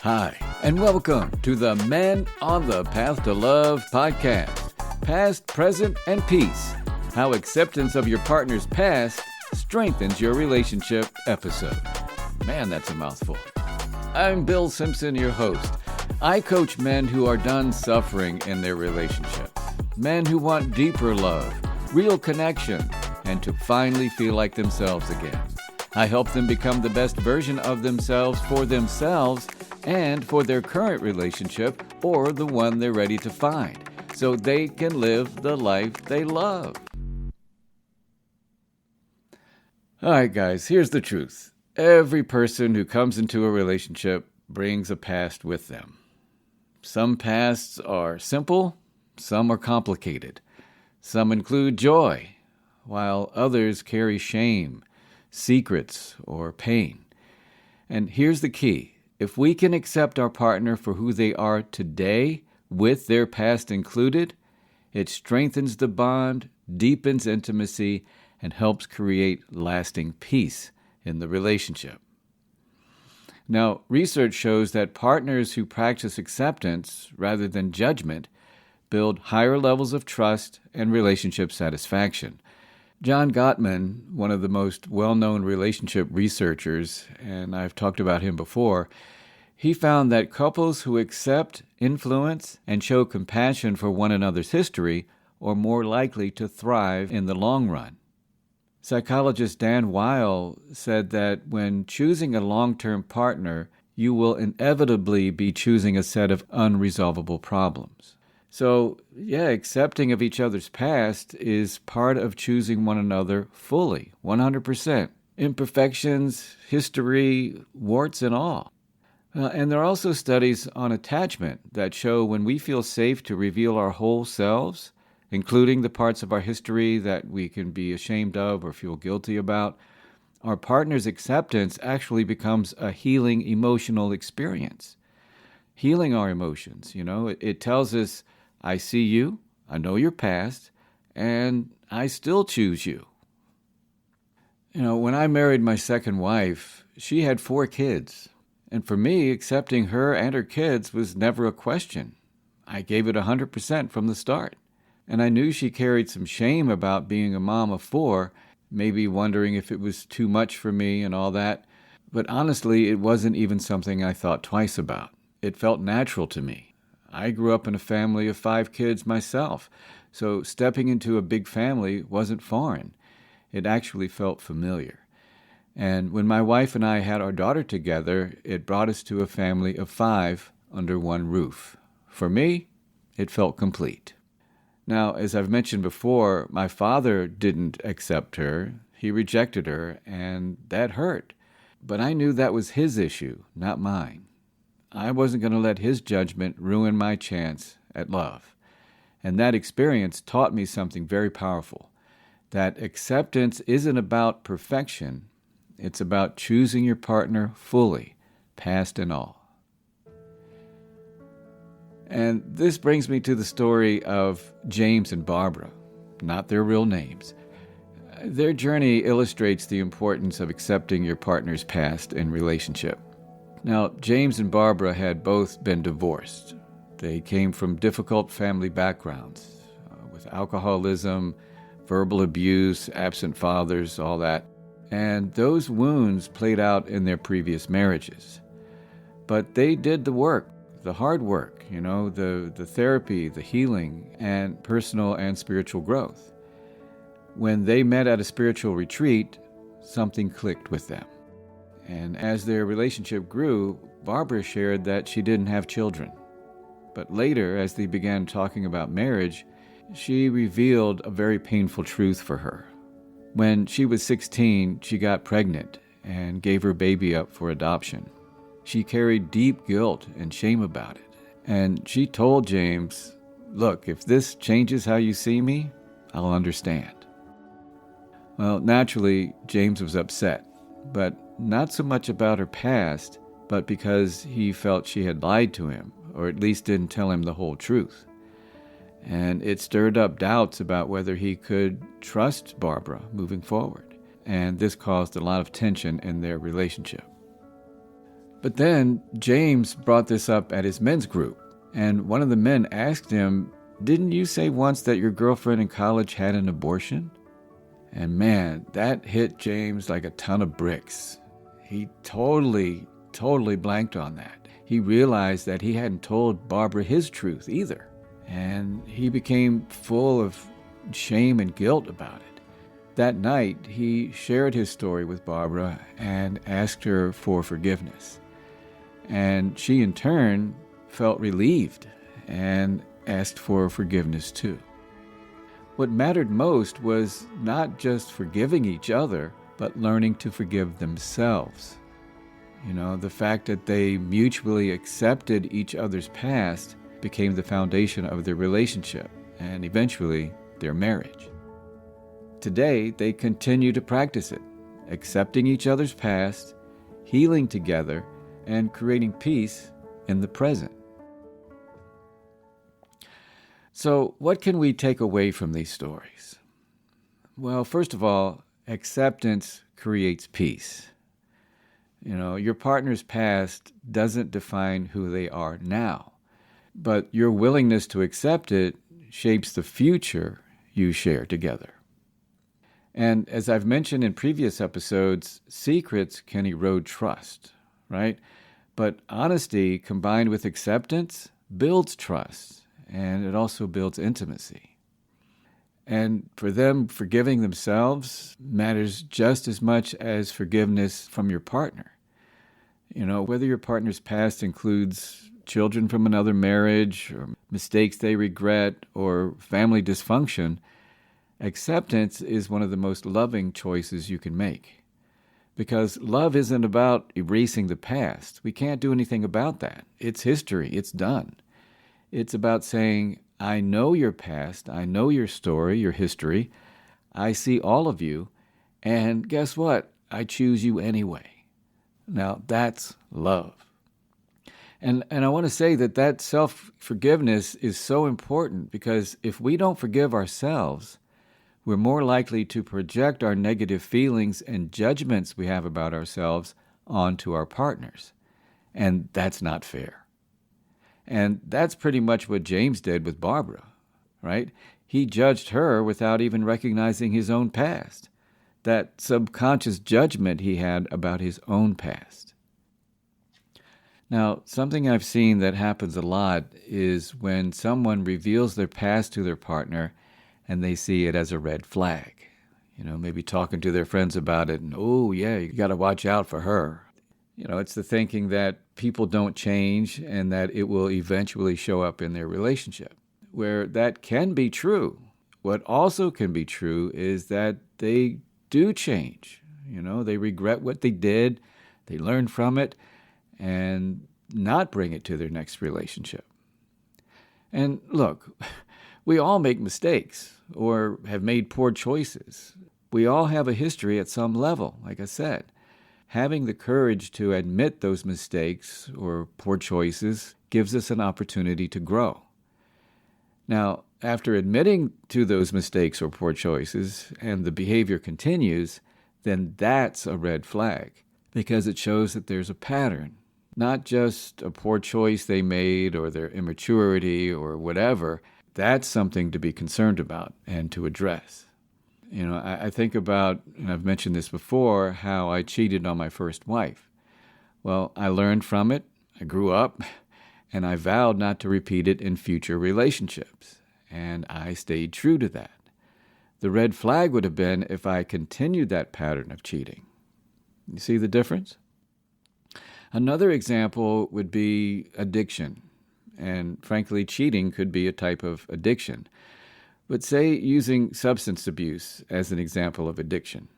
Hi, and welcome to the Men on the Path to Love podcast. Past, present, and peace. How acceptance of your partner's past strengthens your relationship episode. Man, that's a mouthful. I'm Bill Simpson, your host. I coach men who are done suffering in their relationships. Men who want deeper love, real connection, and to finally feel like themselves again. I help them become the best version of themselves and for their current relationship or the one they're ready to find, so they can live the life they love. All right, guys, here's the truth. Every person who comes into a relationship brings a past with them. Some pasts are simple, some are complicated. Some include joy, while others carry shame, secrets, or pain. And here's the key. If we can accept our partner for who they are today, with their past included, it strengthens the bond, deepens intimacy, and helps create lasting peace in the relationship. Now, research shows that partners who practice acceptance rather than judgment build higher levels of trust and relationship satisfaction. John Gottman, one of the most well-known relationship researchers, and I've talked about him before, he found that couples who accept, influence, and show compassion for one another's history are more likely to thrive in the long run. Psychologist Dan Weil said that when choosing a long-term partner, you will inevitably be choosing a set of unresolvable problems. So, accepting of each other's past is part of choosing one another fully, 100%. Imperfections, history, warts and all. And there are also studies on attachment that show when we feel safe to reveal our whole selves, including the parts of our history that we can be ashamed of or feel guilty about, our partner's acceptance actually becomes a healing emotional experience. Healing our emotions, it tells us, I see you, I know your past, and I still choose you. When I married my second wife, she had 4 kids. And for me, accepting her and her kids was never a question. I gave it 100% from the start. And I knew she carried some shame about being a mom of 4, maybe wondering if it was too much for me and all that. But honestly, it wasn't even something I thought twice about. It felt natural to me. I grew up in a family of 5 kids myself, so stepping into a big family wasn't foreign. It actually felt familiar. And when my wife and I had our daughter together, it brought us to a family of 5 under one roof. For me, it felt complete. Now, as I've mentioned before, my father didn't accept her. He rejected her, and that hurt. But I knew that was his issue, not mine. I wasn't going to let his judgment ruin my chance at love. And that experience taught me something very powerful, that acceptance isn't about perfection. It's about choosing your partner fully, past and all. And this brings me to the story of James and Barbara, not their real names. Their journey illustrates the importance of accepting your partner's past in relationship. Now, James and Barbara had both been divorced. They came from difficult family backgrounds, with alcoholism, verbal abuse, absent fathers, all that. And those wounds played out in their previous marriages. But they did the work, the hard work, the therapy, the healing, and personal and spiritual growth. When they met at a spiritual retreat, something clicked with them. And as their relationship grew, Barbara shared that she didn't have children. But later, as they began talking about marriage, she revealed a very painful truth for her. When she was 16, she got pregnant and gave her baby up for adoption. She carried deep guilt and shame about it. And she told James, "Look, if this changes how you see me, I'll understand." Well, naturally, James was upset, but not so much about her past, but because he felt she had lied to him, or at least didn't tell him the whole truth. And it stirred up doubts about whether he could trust Barbara moving forward. And this caused a lot of tension in their relationship. But then James brought this up at his men's group, and one of the men asked him, "Didn't you say once that your girlfriend in college had an abortion?" And man, that hit James like a ton of bricks. He totally blanked on that. He realized that he hadn't told Barbara his truth either. And he became full of shame and guilt about it. That night, he shared his story with Barbara and asked her for forgiveness. And she, in turn, felt relieved and asked for forgiveness too. What mattered most was not just forgiving each other, but learning to forgive themselves. The fact that they mutually accepted each other's past became the foundation of their relationship and eventually their marriage. Today, they continue to practice it, accepting each other's past, healing together, and creating peace in the present. So, what can we take away from these stories? Well, first of all, acceptance creates peace. Your partner's past doesn't define who they are now, but your willingness to accept it shapes the future you share together. And as I've mentioned in previous episodes, secrets can erode trust, right? But honesty combined with acceptance builds trust, and it also builds intimacy. And for them, forgiving themselves matters just as much as forgiveness from your partner. Whether your partner's past includes children from another marriage, or mistakes they regret, or family dysfunction, acceptance is one of the most loving choices you can make. Because love isn't about erasing the past. We can't do anything about that. It's history. It's done. It's about saying, I know your past. I know your story, your history. I see all of you. And guess what? I choose you anyway. Now, that's love. And I want to say that self-forgiveness is so important, because if we don't forgive ourselves, we're more likely to project our negative feelings and judgments we have about ourselves onto our partners. And that's not fair. And that's pretty much what James did with Barbara, right? He judged her without even recognizing his own past, that subconscious judgment he had about his own past. Now, something I've seen that happens a lot is when someone reveals their past to their partner and they see it as a red flag. Maybe talking to their friends about it and, oh yeah, you got to watch out for her. It's the thinking that people don't change and that it will eventually show up in their relationship, where that can be true. What also can be true is that they do change. They regret what they did, they learn from it, and not bring it to their next relationship. And look, we all make mistakes or have made poor choices. We all have a history at some level, like I said. Having the courage to admit those mistakes or poor choices gives us an opportunity to grow. Now, after admitting to those mistakes or poor choices and the behavior continues, then that's a red flag, because it shows that there's a pattern, not just a poor choice they made or their immaturity or whatever. That's something to be concerned about and to address. I think about, and I've mentioned this before, how I cheated on my first wife. Well, I learned from it, I grew up, and I vowed not to repeat it in future relationships. And I stayed true to that. The red flag would have been if I continued that pattern of cheating. You see the difference? Another example would be addiction. And frankly, cheating could be a type of addiction. But say using substance abuse as an example of addiction.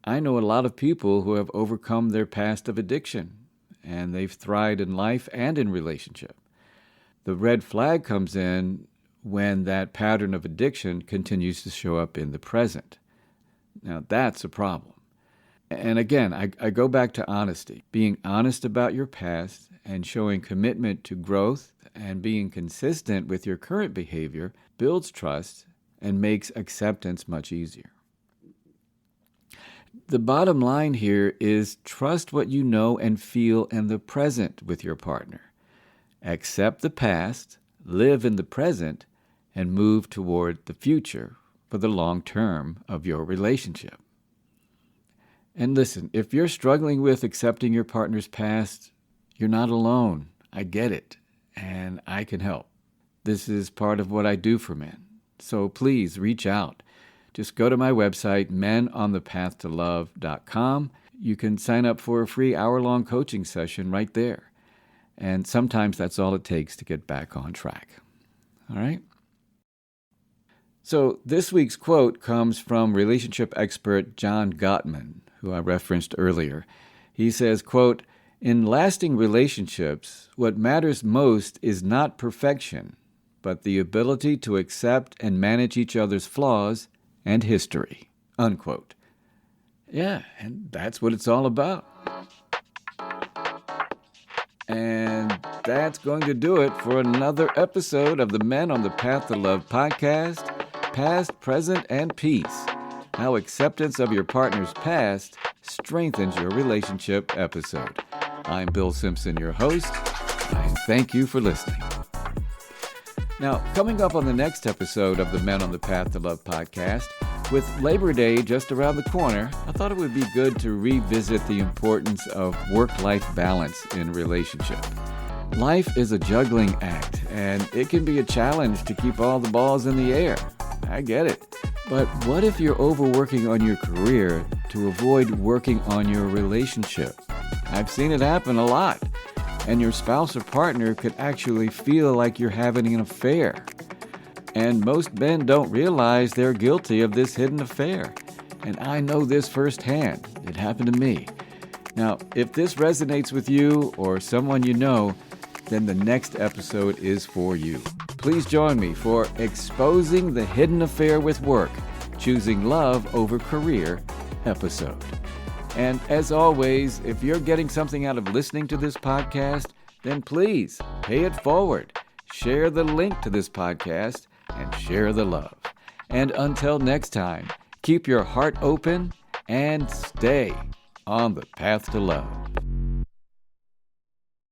I know a lot of people who have overcome their past of addiction, and they've thrived in life and in relationship. The red flag comes in when that pattern of addiction continues to show up in the present. Now, that's a problem. And again, I go back to honesty. Being honest about your past and showing commitment to growth and being consistent with your current behavior builds trust and makes acceptance much easier. The bottom line here is trust what you know and feel in the present with your partner. Accept the past, live in the present, and move toward the future for the long term of your relationship. And listen, if you're struggling with accepting your partner's past, you're not alone. I get it, and I can help. This is part of what I do for men. So please reach out. Just go to my website, menonthepathtolove.com. You can sign up for a free hour-long coaching session right there. And sometimes that's all it takes to get back on track. All right? So this week's quote comes from relationship expert John Gottman, who I referenced earlier. He says, quote, "In lasting relationships, what matters most is not perfection, but the ability to accept and manage each other's flaws and history," unquote. Yeah, and that's what it's all about. And that's going to do it for another episode of the Men on the Path to Love podcast, Past, Present, and Peace. How acceptance of your partner's past strengthens your relationship episode. I'm Bill Simpson, your host, and thank you for listening. Now, coming up on the next episode of the Men on the Path to Love podcast, with Labor Day just around the corner, I thought it would be good to revisit the importance of work-life balance in a relationship. Life is a juggling act, and it can be a challenge to keep all the balls in the air. I get it. But what if you're overworking on your career to avoid working on your relationship? I've seen it happen a lot. And your spouse or partner could actually feel like you're having an affair. And most men don't realize they're guilty of this hidden affair. And I know this firsthand. It happened to me. Now, if this resonates with you or someone you know, then the next episode is for you. Please join me for Exposing the Hidden Affair with Work, Choosing Love Over Career episode. And as always, if you're getting something out of listening to this podcast, then please pay it forward. Share the link to this podcast and share the love. And until next time, keep your heart open and stay on the path to love.